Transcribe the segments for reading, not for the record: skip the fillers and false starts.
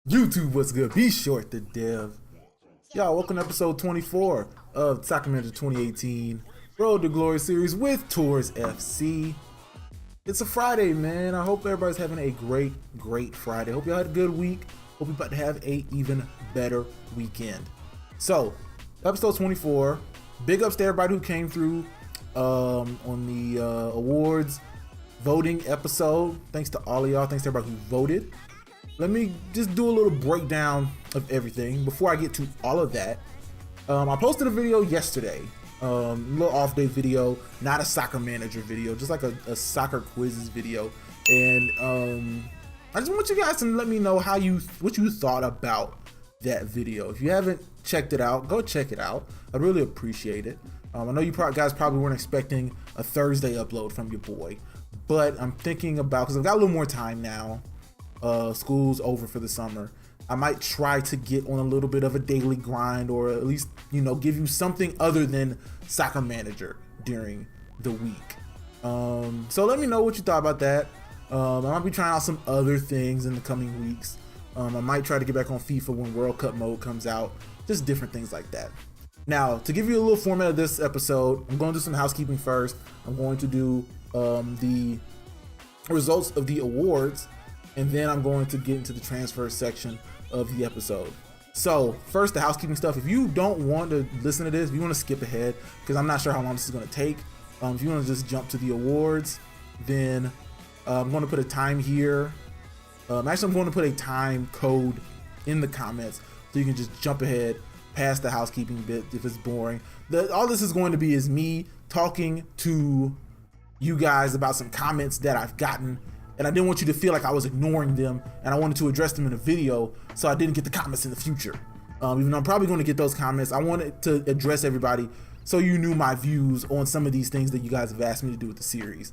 YouTube, what's good? Be short the dev. Y'all, welcome to episode 24 of Soccer Manager 2018 Road to Glory series with Tours FC. It's a Friday, man. I hope everybody's having a great Friday. Hope y'all had a good week. Hope you're about to have a even better weekend. So, episode 24. Big ups to everybody who came through on the awards voting episode. Thanks to all of y'all. Thanks to everybody who voted. Let me just do a little breakdown of everything before I get to all of that. I posted a video yesterday, a little off day video, not a soccer manager video, just like a soccer quizzes video. And I just want you guys to let me know what you thought about that video. If you haven't checked it out, go check it out. I'd really appreciate it. I know you guys probably weren't expecting a Thursday upload from your boy, but I'm thinking about, because I've got a little more time now. School's over for the summer. I might try to get on a little bit of a daily grind, or at least, give you something other than Soccer Manager during the week. So let me know what you thought about that. I might be trying out some other things in the coming weeks. I might try to get back on FIFA when World Cup mode comes out. Just different things like that. Now, to give you a little format of this episode, I'm going to do some housekeeping first. I'm going to do the results of the awards, and then I'm going to get into the transfer section of the episode. So first, the housekeeping stuff. If you don't want to listen to this, if you want to skip ahead, because I'm not sure how long this is going to take, if you want to just jump to the awards, then I'm going to put a time here. Actually, I'm going to put a time code in the comments so you can just jump ahead past the housekeeping bit if it's boring. All this is going to be is me talking to you guys about some comments that I've gotten, and I didn't want you to feel like I was ignoring them, and I wanted to address them in a video so I didn't get the comments in the future. Even though I'm probably going to get those comments, I wanted to address everybody so you knew my views on some of these things that you guys have asked me to do with the series.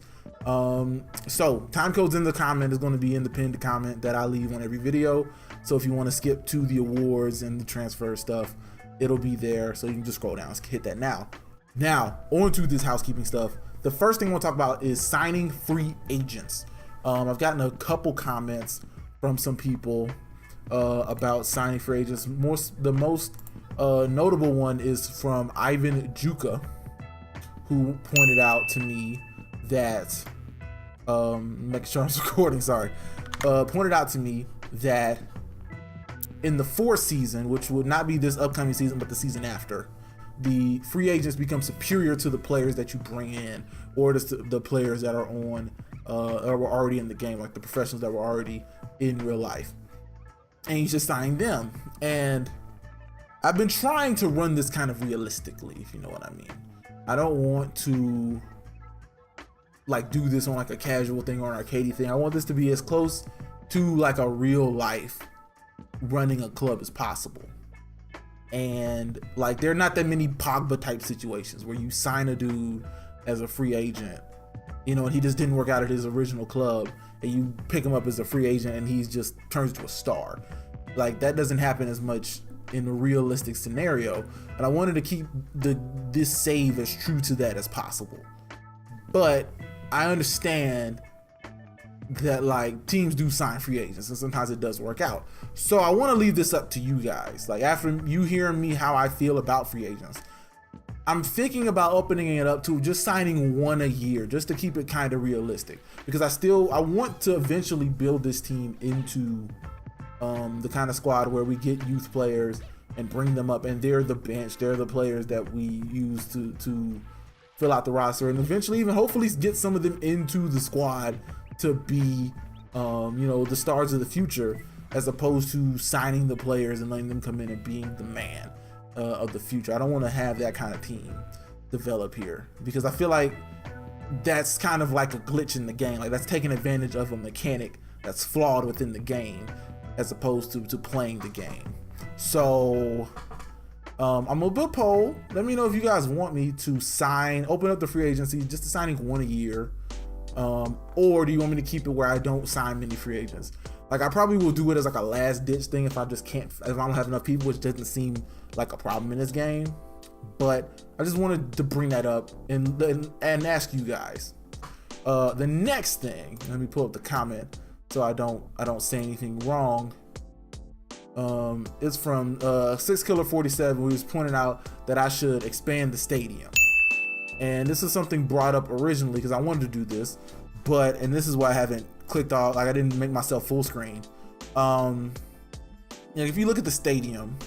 So time codes in the comment is going to be in the pinned comment that I leave on every video. So if you want to skip to the awards and the transfer stuff, it'll be there. So you can just scroll down, hit that now. Now, on to this housekeeping stuff. The first thing I want to talk about is signing free agents. I've gotten a couple comments from some people about signing free agents. The most notable one is from Ivan Juka, who pointed out to me that, make sure I'm recording, sorry, pointed out to me that in the fourth season, which would not be this upcoming season, but the season after, the free agents become superior to the players that you bring in, or the players that are on or were already in the game, like the professionals that were already in real life. And he's just signing them. And I've been trying to run this kind of realistically, if you know what I mean. I don't want to like do this on like a casual thing or an arcadey thing. I want this to be as close to like a real life running a club as possible. And like, there are not that many Pogba type situations where you sign a dude as a free agent, and he just didn't work out at his original club, and you pick him up as a free agent and he's just turns into a star. Like, that doesn't happen as much in a realistic scenario. And I wanted to keep this save as true to that as possible. But I understand that like teams do sign free agents and sometimes it does work out. So I want to leave this up to you guys. Like, after you hearing me how I feel about free agents, I'm thinking about opening it up to just signing one a year, just to keep it kind of realistic, because I want to eventually build this team into the kind of squad where we get youth players and bring them up, and they're the bench, they're the players that we use to fill out the roster, and eventually even hopefully get some of them into the squad to be the stars of the future, as opposed to signing the players and letting them come in and being the man of the future. I don't want to have that kind of team develop here, because I feel like that's kind of like a glitch in the game. Like, that's taking advantage of a mechanic that's flawed within the game, as opposed to playing the game. So I'm gonna put a poll. Let me know if you guys want me to open up the free agency just to signing one a year, or do you want me to keep it where I don't sign many free agents? Like, I probably will do it as like a last ditch thing if I don't have enough people, which doesn't seem like a problem in this game. But I just wanted to bring that up and ask you guys. The next thing, let me pull up the comment so I don't say anything wrong. It's from 6Killer47, who was pointing out that I should expand the stadium. And this is something brought up originally because I wanted to do this, and this is why I haven't clicked off, like I didn't make myself full screen. If you look at the stadium,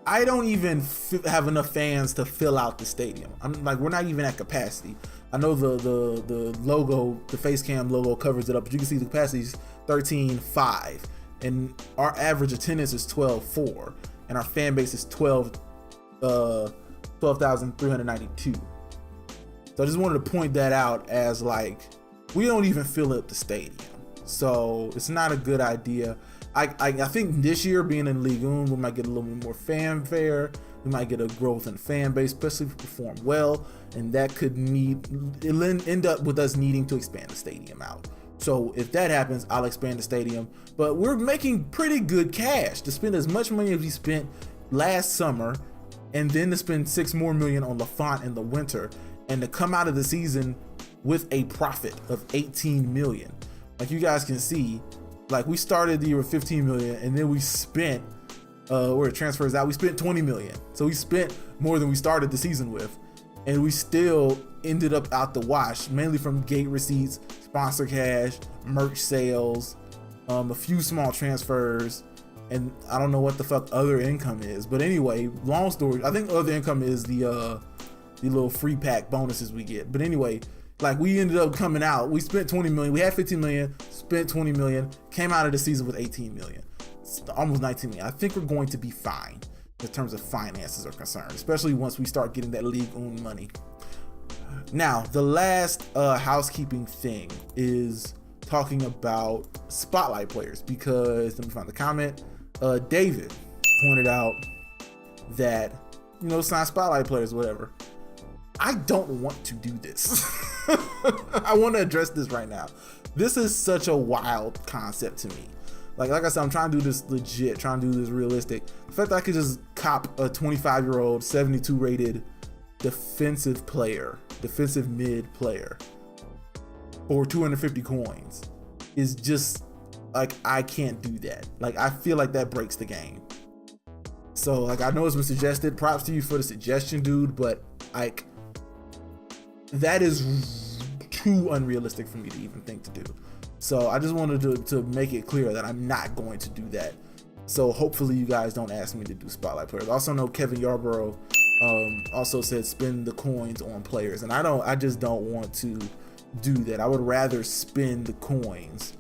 I don't even have enough fans to fill out the stadium. I'm like, we're not even at capacity. I know the logo, the face cam logo covers it up, but you can see the capacity is 13,500, and our average attendance is 12,400, and our fan base is 12,392. So I just wanted to point that out as like, we don't even fill up the stadium. So it's not a good idea. I think this year being in Ligue 1, we might get a little bit more fanfare. We might get a growth in fan base, especially if we perform well, and that could end up with us needing to expand the stadium out. So if that happens, I'll expand the stadium. But we're making pretty good cash to spend as much money as we spent last summer, and then to spend $6 more million on LaFont in the winter, and to come out of the season with a profit of 18 million. Like you guys can see, like we started the year with 15 million, and then we spent where it transfers out, we spent 20 million. So we spent more than we started the season with, and we still ended up out the wash, mainly from gate receipts, sponsor cash, merch sales, a few small transfers, and I don't know what the fuck other income is. But anyway, long story, I think other income is the little free pack bonuses we get. But anyway, like we ended up coming out, we spent 20 million, we had 15 million, spent 20 million, came out of the season with 18 million, almost 19 million. I think we're going to be fine in terms of finances are concerned, especially once we start getting that Ligue 1 money. Now, the last housekeeping thing is talking about spotlight players, because let me find the comment. David pointed out that, sign spotlight players, whatever. I don't want to do this. I want to address this right now. This is such a wild concept to me. Like I said, I'm trying to do this legit, trying to do this realistic. The fact that I could just cop a 25-year-old, 72 rated defensive mid player for 250 coins is just like, I can't do that. Like, I feel like that breaks the game. So like, I know it's been suggested, props to you for the suggestion, dude, but like, that is too unrealistic for me to even think to do. So I just wanted to make it clear that I'm not going to do that. So hopefully you guys don't ask me to do spotlight players. I also know Kevin Yarborough also said spend the coins on players, and I just don't want to do that. I would rather spend the coins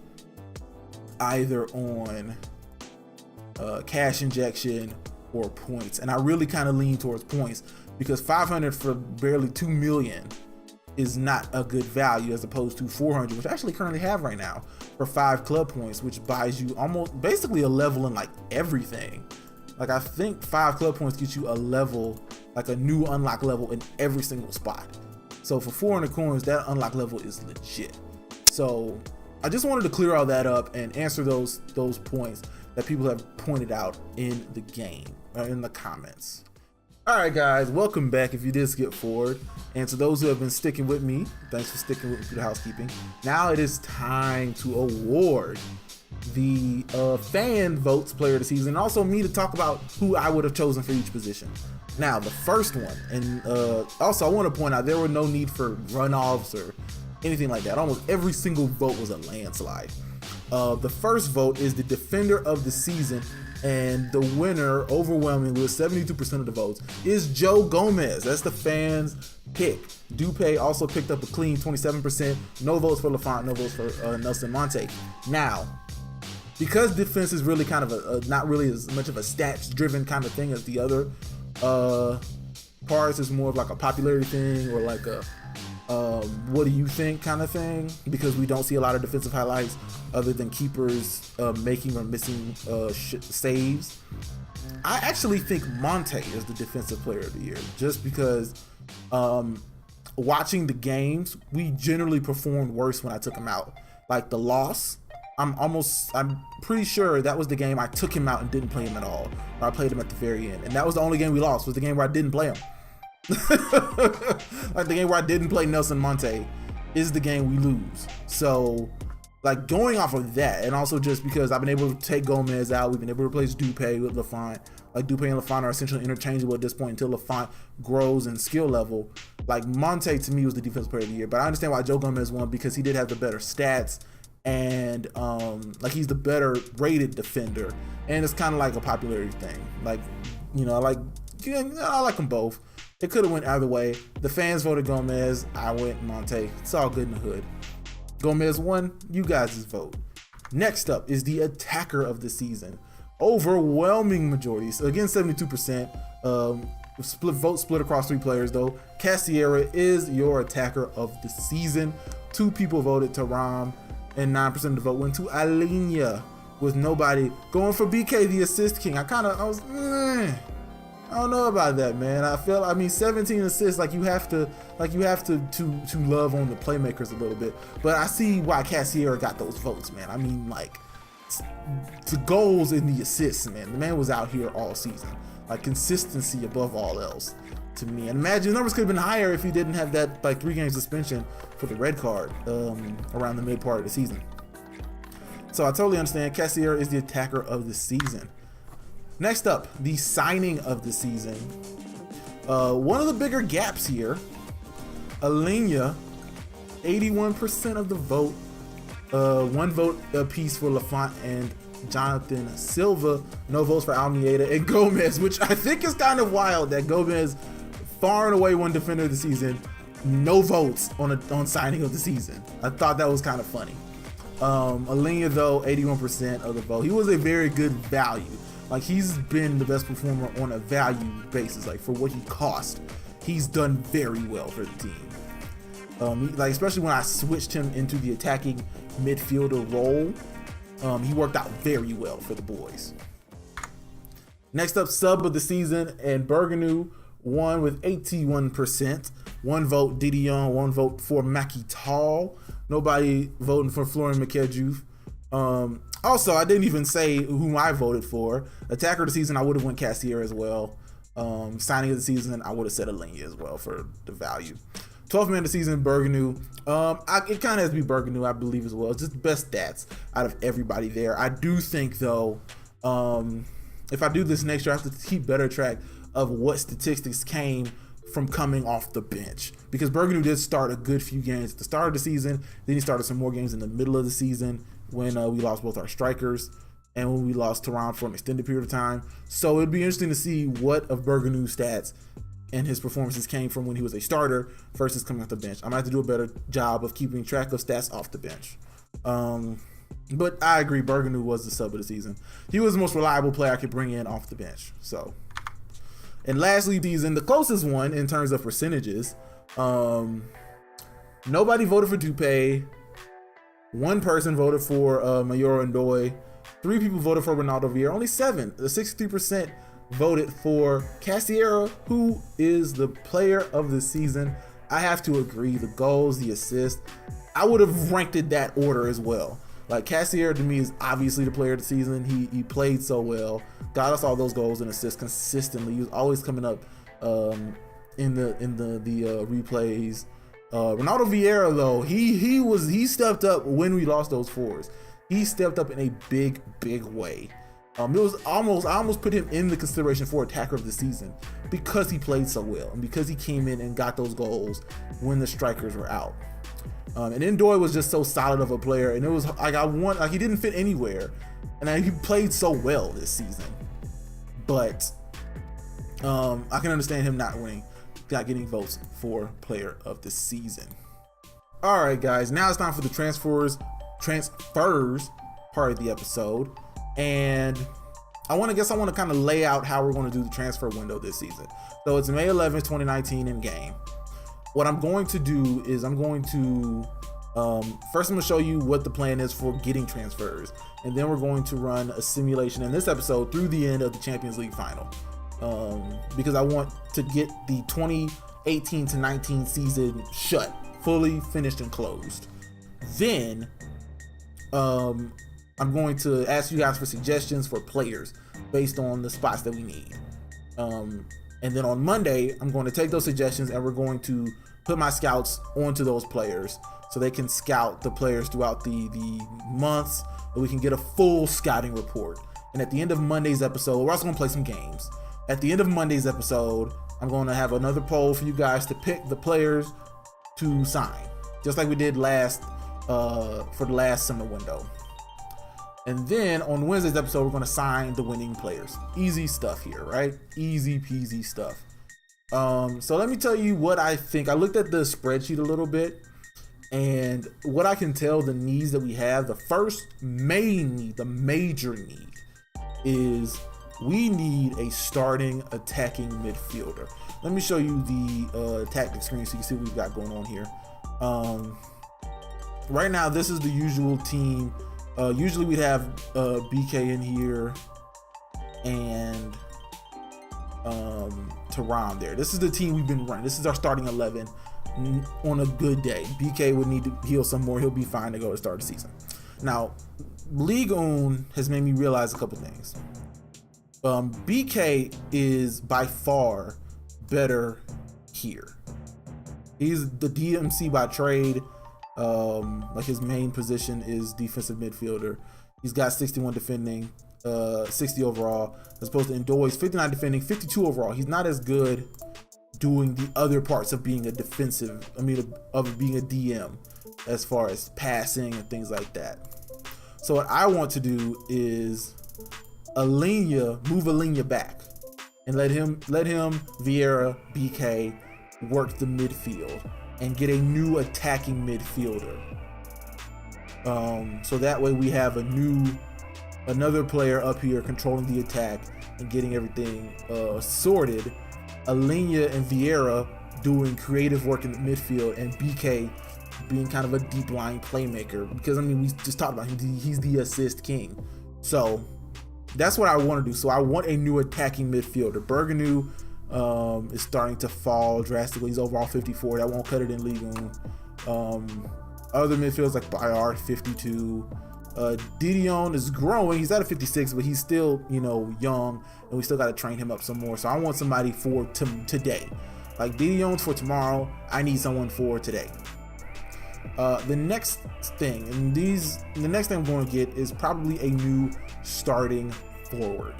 either on cash injection or points, and I really kind of lean towards points, because 500 for barely 2 million is not a good value, as opposed to 400, which I actually currently have right now, for 5 club points, which buys you almost basically a level in like everything. Like, I think 5 club points get you a level, like a new unlock level in every single spot. So for 400 coins, that unlock level is legit. So I just wanted to clear all that up and answer those points that people have pointed out in the game, or in the comments. All right, guys, welcome back if you did skip forward. And to those who have been sticking with me, thanks for sticking with me through the housekeeping. Now it is time to award the fan votes player of the season, and also me to talk about who I would have chosen for each position. Now, the first one, and also I want to point out there were no need for runoffs or anything like that. Almost every single vote was a landslide. The first vote is the defender of the season, and the winner, overwhelmingly with 72% of the votes, is Joe Gomez. That's the fans' pick. Dupe also picked up a clean 27%. No votes for LaFont, no votes for Nelson Monte. Now, because defense is really kind of not really as much of a stats-driven kind of thing as the other parts, is more of like a popularity thing, or like a what do you think kind of thing, because we don't see a lot of defensive highlights other than keepers making or missing saves. I actually think Monte is the defensive player of the year, just because watching the games, we generally performed worse when I took him out. Like the loss, I'm pretty sure that was the game I took him out and didn't play him at all, or I played him at the very end, and that was the only game we lost, was the game where I didn't play him. Like the game where I didn't play Nelson Monte is the game we lose. So like going off of that, and also just because I've been able to take Gomez out, we've been able to replace Dupe with LaFont. Like Dupe and LaFont are essentially interchangeable at this point until LaFont grows in skill level. Like Monte to me was the defensive player of the year, but I understand why Joe Gomez won because he did have the better stats and like he's the better rated defender, and it's kind of like a popularity thing. Like, you know, I like them both. It could have went either way. The fans voted Gomez. I went Monte. It's all good in the hood. Gomez won. You guys' vote. Next up is the attacker of the season. Overwhelming majority. So again, 72%. Split across 3 players though. Cassiera is your attacker of the season. 2 people voted Taram, and 9% of the vote went to Alenia, with nobody going for BK, the assist king. I don't know about that, man. I mean 17 assists, like you have to love on the playmakers a little bit. But I see why Cassiera got those votes, man. I mean, like, the goals and the assists, man. The man was out here all season. Like, consistency above all else to me. And imagine the numbers could have been higher if he didn't have that like 3-game suspension for the red card around the mid part of the season. So I totally understand. Cassiera is the attacker of the season. Next up, the signing of the season. One of the bigger gaps here, Alenia, 81% of the vote. 1 vote apiece for LaFont and Jonathan Silva. No votes for Almeida and Gomez, which I think is kind of wild that Gomez, far and away one defender of the season, no votes on signing of the season. I thought that was kind of funny. Alenia though, 81% of the vote. He was a very good value. Like, he's been the best performer on a value basis. Like, for what he cost, he's done very well for the team. Like, especially when I switched him into the attacking midfielder role, he worked out very well for the boys. Next up, sub of the season, and Berganu won with 81%. 1 vote Didion, 1 vote for Mackie Tall. Nobody voting for Florian McKedju. Also, I didn't even say whom I voted for. Attacker of the season, I would have went Cassiera as well. Signing of the season, I would have said Alenia as well for the value. 12th man of the season, Berganu. It kind of has to be Berganu, I believe, as well. It's just the best stats out of everybody there. I do think, though, if I do this next year, I have to keep better track of what statistics came from coming off the bench, because Berganu did start a good few games at the start of the season. Then he started some more games in the middle of the season when we lost both our strikers and when we lost Tehran for an extended period of time. So it'd be interesting to see what of Berganu's stats and his performances came from when he was a starter versus coming off the bench. I'm gonna have to do a better job of keeping track of stats off the bench. But I agree, Berganu was the sub of the season. He was the most reliable player I could bring in off the bench. So, and lastly, the closest one in terms of percentages. Nobody voted for Dupe. 1 person voted for Mayoro Ndoye. 3 people voted for Ronaldo Vieira. Only 7, the 63%, voted for Cassiera, who is the player of the season. I have to agree. The goals, the assists, I would have ranked it that order as well. Like, Cassiera to me is obviously the player of the season. He played so well, got us all those goals and assists consistently. He was always coming up in the replays. Ronaldo Vieira though, he stepped up when we lost those 4s. He stepped up in a big way. I almost put him in the consideration for attacker of the season because he played so well and because he came in and got those goals when the strikers were out. And Ndoye was just so solid of a player, and it was like he didn't fit anywhere, and he played so well this season. But I can understand him not getting votes for player of the season. All right, guys, now it's time for the transfers part of the episode, and I want to kind of lay out how we're going to do the transfer window this season. So it's May 11th, 2019 in game. What I'm going to do is first I'm going to show you what the plan is for getting transfers, and then we're going to run a simulation in this episode through the end of the Champions League final, because I want to get the 2018 to 19 season shut, fully finished and closed. Then I'm going to ask you guys for suggestions for players based on the spots that we need. And then on Monday, I'm going to take those suggestions and we're going to put my scouts onto those players so they can scout the players throughout the months, and we can get a full scouting report. And at the end of Monday's episode, we're also gonna play some games. At the end of Monday's episode, I'm going to have another poll for you guys to pick the players to sign, just like we did for the last summer window. And then on Wednesday's episode, we're going to sign the winning players. Easy stuff here, right? Easy peasy stuff. So let me tell you what I think. I looked at the spreadsheet a little bit, and what I can tell the needs that we have, the first main need, the major need, is we need a starting attacking midfielder. Let me show you the tactic screen so you can see what we've got going on here. Right now, this is the usual team. Usually we'd have BK in here and Tehran there. This is the team we've been running. This is our starting 11 on a good day. BK would need to heal some more. He'll be fine to go to start the season. Now, Ligue has made me realize a couple things. BK is by far better here. He's the DMC by trade. Like his main position is defensive midfielder. He's got 61 defending, 60 overall, as opposed to Ndoye's 59 defending, 52 overall. He's not as good doing the other parts of being a defensive, of being a DM, as far as passing and things like that. So what I want to do is move Alenia back and let him, Vieira, BK work the midfield and get a new attacking midfielder. So that way we have another player up here controlling the attack and getting everything sorted. Alenia and Vieira doing creative work in the midfield, and BK being kind of a deep line playmaker, because we just talked about him. He's the assist king. So that's what I want to do. So I want a new attacking midfielder. Berganu is starting to fall drastically. He's overall 54. That won't cut it in Ligue 1. Other midfielders like Bayard 52. Didion is growing. He's at a 56, but he's still, young, and we still got to train him up some more. So I want somebody for today. Like Didion's for tomorrow. I need someone for today. The next thing I'm going to get is probably a new starting forward.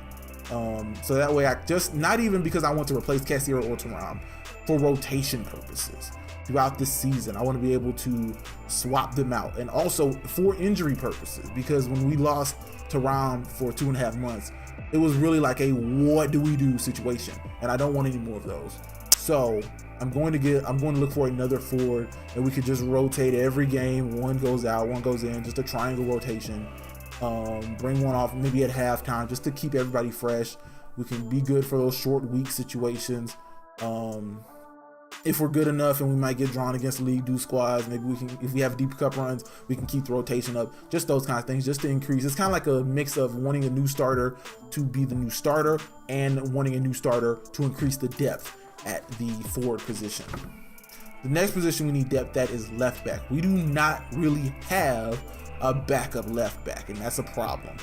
So that way not even because I want to replace Cassier or Thuram, for rotation purposes throughout this season. I want to be able to swap them out, and also for injury purposes, because when we lost Thuram for 2.5 months, it was really like a what do we do situation, and I don't want any more of those. So I'm going to look for another forward, and we could just rotate every game. One goes out, one goes in, just a triangle rotation. Bring one off maybe at halftime just to keep everybody fresh. We can be good for those short week situations. If we're good enough and we might get drawn against League do squads, maybe we can, if we have deep cup runs, we can keep the rotation up. Just those kind of things, just to increase. It's kind of like a mix of wanting a new starter to be the new starter and wanting a new starter to increase the depth at the forward position. The next position we need depth at is left back. We do not really have a backup left back, and that's a problem.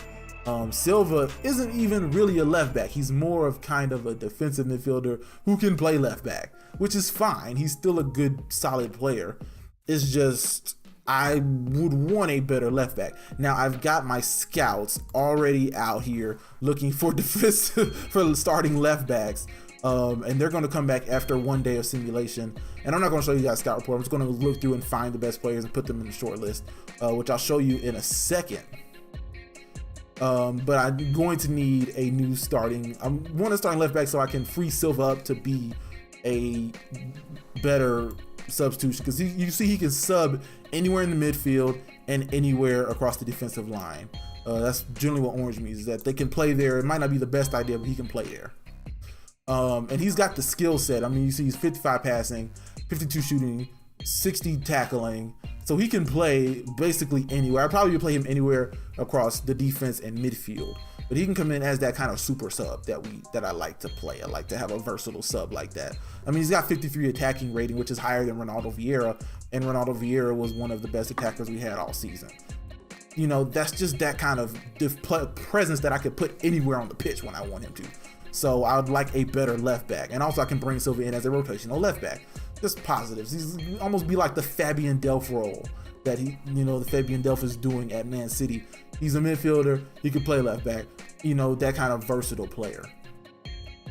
Silva isn't even really a left back. He's more of kind of a defensive midfielder who can play left back, which is fine. He's still a good, solid player. It's just I would want a better left back. Now I've got my scouts already out here looking for for starting left backs. And they're going to come back after 1 day of simulation. And I'm not going to show you guys scout report. I'm just going to look through and find the best players and put them in the short list, which I'll show you in a second. But I'm going to need a new starting. I want a starting left back so I can free Silva up to be a better substitution, because you see he can sub anywhere in the midfield and anywhere across the defensive line. That's generally what orange means, is that they can play there. It might not be the best idea, but he can play there. And he's got the skill set. You see he's 55 passing, 52 shooting, 60 tackling. So he can play basically anywhere. I'd probably play him anywhere across the defense and midfield. But he can come in as that kind of super sub that I like to play. I like to have a versatile sub like that. He's got 53 attacking rating, which is higher than Ronaldo Vieira. And Ronaldo Vieira was one of the best attackers we had all season. That's just that kind of presence that I could put anywhere on the pitch when I want him to. So I would like a better left back. And also I can bring Silva in as a rotational left back. just positives. He's almost be like the Fabian Delph role that the Fabian Delph is doing at Man City. He's a midfielder. He can play left back. That kind of versatile player.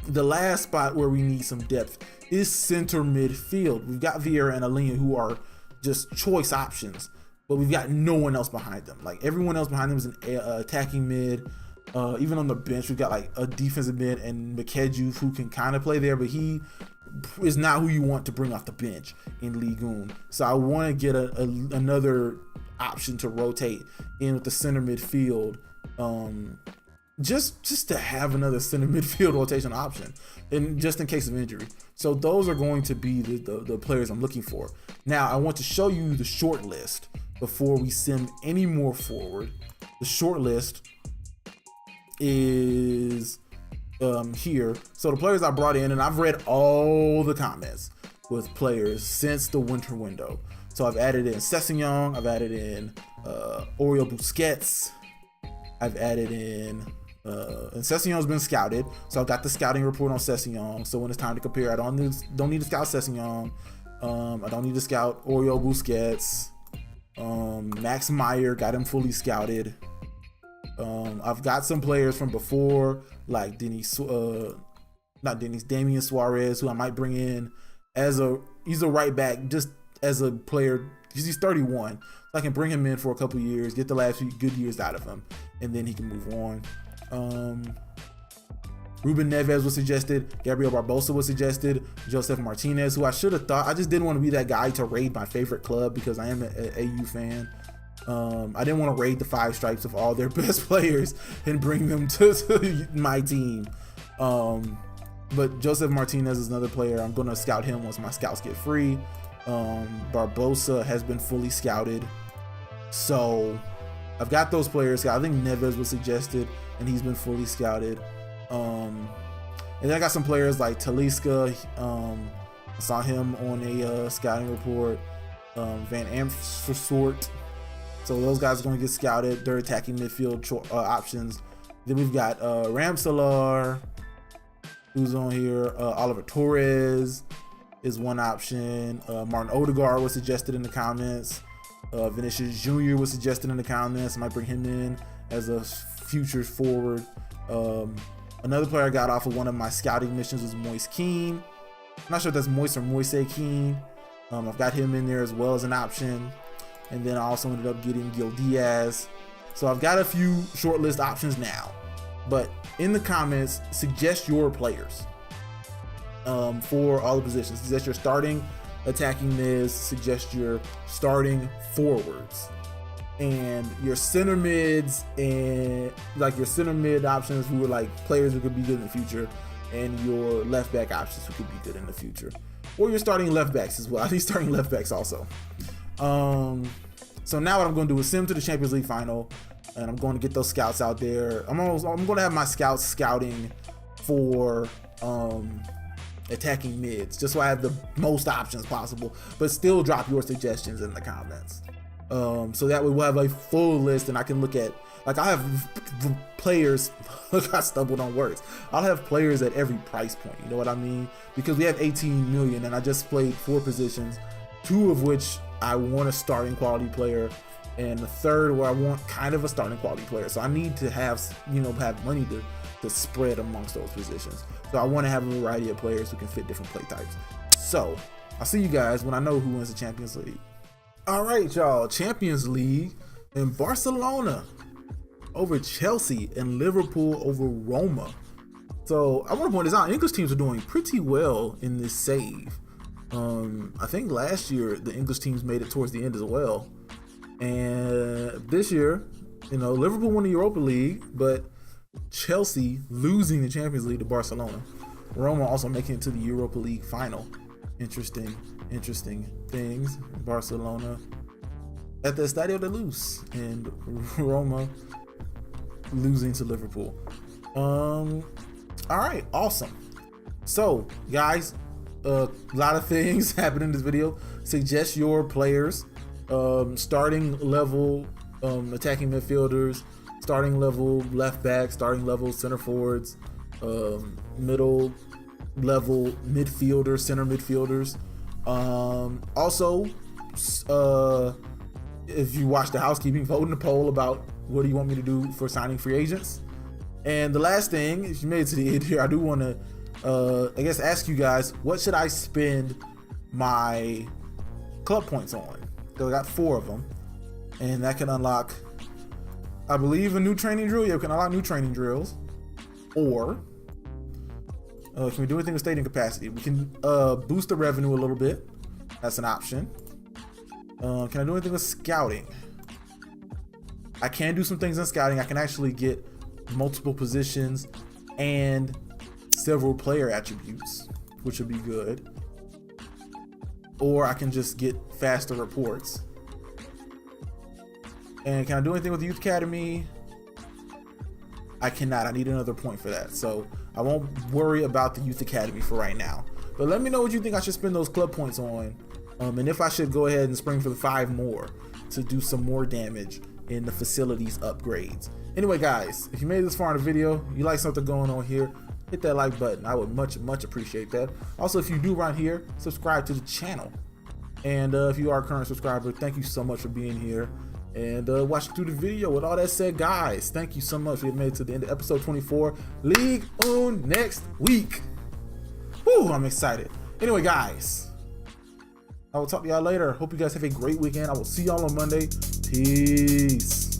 The last spot where we need some depth is center midfield. We've got Vieira and Alina, who are just choice options, but we've got no one else behind them. Like, everyone else behind them is an attacking mid. Even on the bench, we've got like a defensive mid and Mikeju, who can kind of play there, but he is not who you want to bring off the bench in Ligue. So I want to get another option to rotate in with the center midfield, just to have another center midfield rotation option, and just in case of injury. So those are going to be the players I'm looking for. Now I want to show you the short list before we send any more forward. The short list is here. So the players I brought in, and I've read all the comments with players since the winter window. So I've added in Sessegnon, I've added in Oriol Busquets, I've added in and Sessegnon's been scouted, so I've got the scouting report on Sessegnon. So when it's time to compare, I don't need to scout Sessegnon. I don't need to scout Oriol Busquets. Max Meyer, got him fully scouted. I've got some players from before, like Damian Suarez, who I might bring in he's a right back, just as a player, because he's 31. So I can bring him in for a couple years, get the last few good years out of him, and then he can move on. Ruben Neves was suggested, Gabriel Barbosa was suggested, Joseph Martinez, who I should have thought, I just didn't want to be that guy to raid my favorite club because I am an AU fan. I didn't want to raid the 5 stripes of all their best players and bring them to my team. But Joseph Martinez is another player. I'm going to scout him once my scouts get free. Barbosa has been fully scouted. So I've got those players. I think Neves was suggested and he's been fully scouted. And then I got some players like Talisca. I saw him on a scouting report. Van Amersfoort. So those guys are going to get scouted. They're attacking midfield options. Then we've got Ramselaar, who's on here. Oliver Torres is one option. Martin Odegaard was suggested in the comments. Vinicius Jr. was suggested in the comments. I might bring him in as a future forward. Another player I got off of one of my scouting missions was Moise Kean. I'm not sure if that's Moise or Moise Kean. I've got him in there as well as an option. And then I also ended up getting Gil Diaz. So I've got a few shortlist options now. But in the comments, suggest your players for all the positions. Suggest your starting attacking mids. Suggest your starting forwards. And your center mids, and like your center mid options who are like players who could be good in the future. And your left back options who could be good in the future. Or your starting left backs as well. I think starting left backs also. So now what I'm going to do is send them to the Champions League final, and I'm going to get those scouts out there. I'm going to have my scouts scouting for attacking mids, just so I have the most options possible, but still drop your suggestions in the comments. So that way we'll have a full list, and I can look at, like, I have players, look, I stumbled on words. I'll have players at every price point, you know what I mean? Because we have 18 million, and I just played 4 positions, 2 of which I want a starting quality player, and the third where I want kind of a starting quality player. So I need to have, have money to spread amongst those positions. So I want to have a variety of players who can fit different play types. So I'll see you guys when I know who wins the Champions League. All right, y'all, Champions League, and Barcelona over Chelsea and Liverpool over Roma. So I want to point this out. English teams are doing pretty well in this save. I think last year the English teams made it towards the end as well, and this year, Liverpool won the Europa League, but Chelsea losing the Champions League to Barcelona. Roma also making it to the Europa League final. Interesting things. Barcelona at the Estadio de Luz, and Roma losing to Liverpool. All right, awesome. So guys, a lot of things happened in this video. Suggest your players, starting level attacking midfielders, starting level left back, starting level center forwards, middle level midfielders, center midfielders, Also, if you watch the housekeeping, vote in the poll about what do you want me to do for signing free agents. And the last thing, if you made it to the end here, I do want to, I guess, ask you guys, what should I spend my club points on? Because I got 4 of them, and that can unlock, I believe, a new training drill. Yeah, we can unlock new training drills. Or can we do anything with stadium capacity? We can boost the revenue a little bit. That's an option. Can I do anything with scouting? I can do some things in scouting. I can actually get multiple positions and several player attributes, which would be good. Or I can just get faster reports. And can I do anything with the youth academy? I cannot. I need another point for that. So I won't worry about the youth academy for right now. But let me know what you think I should spend those club points on. And if I should go ahead and spring for the 5 more to do some more damage in the facilities upgrades. Anyway, guys, if you made it this far in the video, you like something going on here, hit that like button. I would much appreciate that. Also, if you do right here, subscribe to the channel. And if you are a current subscriber, thank you so much for being here and watching through the video. With all that said, guys, thank you so much. We've made it to the end of episode 24. Ligue next week. Woo, I'm excited. Anyway, guys, I will talk to y'all later. Hope you guys have a great weekend. I will see y'all on Monday. Peace.